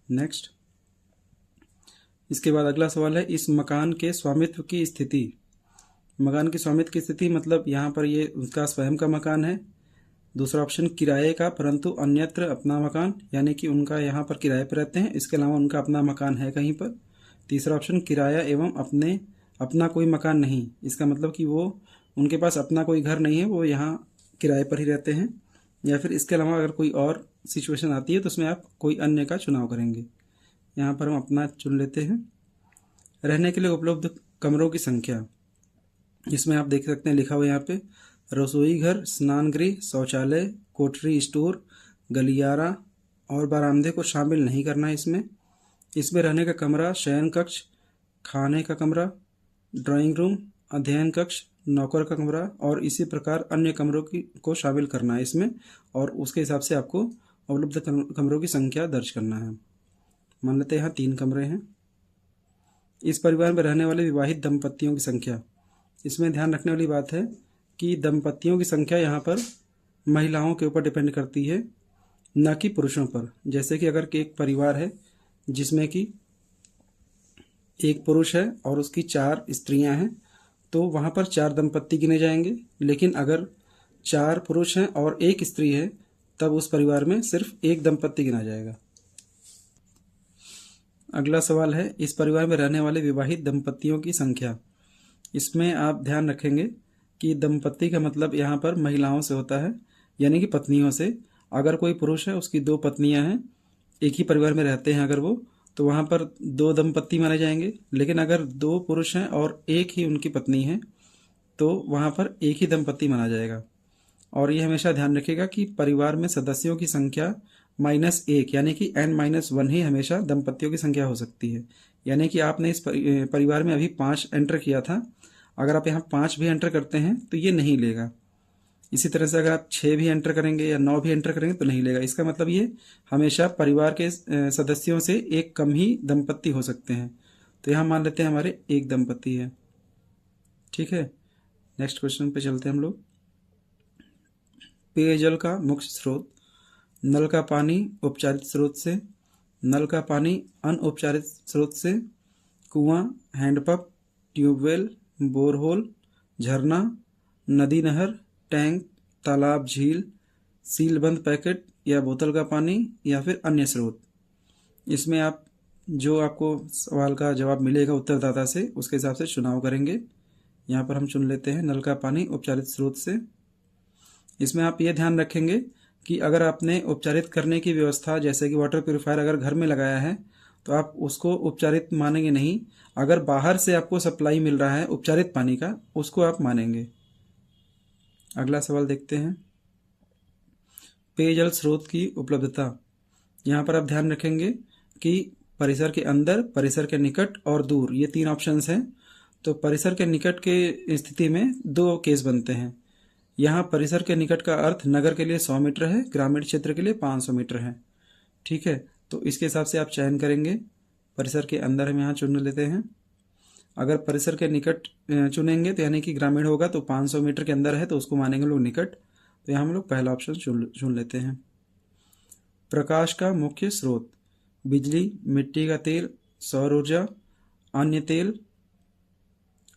Next, इसके बाद अगला सवाल है, इस मकान के स्वामित्व की स्थिति। मकान की स्वामित्व की स्थिति मतलब यहाँ पर ये उनका स्वयं का मकान है। दूसरा ऑप्शन किराए का परंतु अन्यत्र अपना मकान, यानी कि उनका यहाँ पर किराए पर रहते हैं, इसके अलावा उनका अपना मकान है कहीं पर। तीसरा ऑप्शन किराया एवं अपना कोई मकान नहीं, इसका मतलब कि वो उनके पास अपना कोई घर नहीं है, वो यहाँ किराए पर ही रहते हैं। या फिर इसके अलावा अगर कोई और सिचुएशन आती है तो उसमें आप कोई अन्य का चुनाव करेंगे। यहाँ पर हम अपना चुन लेते हैं। रहने के लिए उपलब्ध कमरों की संख्या, इसमें आप देख सकते हैं लिखा हुआ यहाँ पे, रसोई घर, स्नान गृह, शौचालय, कोठरी, स्टोर, गलियारा और बरामदे को शामिल नहीं करना है इसमें रहने का कमरा, शयन कक्ष, खाने का कमरा, ड्राइंग रूम, अध्ययन कक्ष, नौकर का कमरा और इसी प्रकार अन्य कमरों को शामिल करना है इसमें, और उसके हिसाब से आपको उपलब्ध कमरों की संख्या दर्ज करना है। मान लेते हैं यहाँ 3 कमरे हैं। इस परिवार में रहने वाले विवाहित दंपतियों की संख्या, इसमें ध्यान रखने वाली बात है कि दंपतियों की संख्या यहाँ पर महिलाओं के ऊपर डिपेंड करती है, न कि पुरुषों पर। जैसे कि अगर एक परिवार है जिसमें कि एक पुरुष है और उसकी 4 स्त्रियां हैं, तो वहाँ पर 4 दंपत्ति गिने जाएंगे। लेकिन अगर 4 पुरुष हैं और 1 स्त्री है, तब उस परिवार में सिर्फ 1 दंपत्ति गिना जाएगा। अगला सवाल है, इस परिवार में रहने वाले विवाहित दंपत्तियों की संख्या। इसमें आप ध्यान रखेंगे कि दंपत्ति का मतलब यहाँ पर महिलाओं से होता है, यानी कि पत्नियों से। अगर कोई पुरुष है, उसकी 2 पत्नियां हैं, एक ही परिवार में रहते हैं अगर वो, तो वहाँ पर 2 दंपत्ति माने जाएंगे। लेकिन अगर 2 पुरुष हैं और एक ही उनकी पत्नी है, तो वहाँ पर एक ही दंपत्ति माना जाएगा। और ये हमेशा ध्यान रखिएगा कि परिवार में सदस्यों की संख्या -1 यानी कि n-1 ही हमेशा दंपत्तियों की संख्या हो सकती है। यानी कि आपने इस परिवार में अभी 5 एंटर किया था, अगर आप यहाँ 5 भी एंटर करते हैं तो ये नहीं लेगा। इसी तरह से अगर आप 6 भी एंटर करेंगे या 9 भी एंटर करेंगे तो नहीं लेगा। इसका मतलब ये हमेशा परिवार के सदस्यों से एक कम ही दंपत्ति हो सकते हैं। तो यहाँ मान लेते हैं हमारे 1 दंपत्ति है। ठीक है, नेक्स्ट क्वेश्चन पे चलते हैं हम लोग। पेयजल का मुख्य स्रोत, नल का पानी उपचारित स्रोत से, नल का पानी अनउपचारित स्रोत से, कुआं, हैंडपंप, ट्यूबवेल, बोरहोल, झरना, नदी नहर, टैंक, तालाब, झील, सीलबंद पैकेट या बोतल का पानी या फिर अन्य स्रोत। इसमें आप जो आपको सवाल का जवाब मिलेगा उत्तरदाता से, उसके हिसाब से चुनाव करेंगे। यहाँ पर हम चुन लेते हैं नल का पानी उपचारित स्रोत से। इसमें आप ये ध्यान रखेंगे कि अगर आपने उपचारित करने की व्यवस्था जैसे कि वाटर प्यूरिफायर अगर घर में लगाया है, तो आप उसको उपचारित मानेंगे नहीं। अगर बाहर से आपको सप्लाई मिल रहा है उपचारित पानी का, उसको आप मानेंगे। अगला सवाल देखते हैं, पेयजल स्रोत की उपलब्धता। यहाँ पर आप ध्यान रखेंगे कि परिसर के अंदर, परिसर के निकट और दूर, ये 3 ऑप्शंस हैं। तो परिसर के निकट के स्थिति में 2 केस बनते हैं। यहाँ परिसर के निकट का अर्थ नगर के लिए 100 मीटर है, ग्रामीण क्षेत्र के लिए 500 मीटर है। ठीक है, तो इसके हिसाब से आप चयन करेंगे। परिसर के अंदर हम यहाँ चुन लेते हैं। अगर परिसर के निकट चुनेंगे तो यानी कि ग्रामीण होगा, तो 500 मीटर के अंदर है तो उसको मानेंगे लोग निकट। तो यहाँ हम लोग पहला ऑप्शन चुन लेते हैं। प्रकाश का मुख्य स्रोत, बिजली, मिट्टी का तेल, सौर ऊर्जा, अन्य तेल,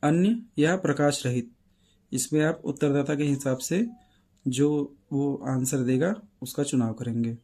अन्य या प्रकाश रहित। इसमें आप उत्तरदाता के हिसाब से जो वो आंसर देगा उसका चुनाव करेंगे।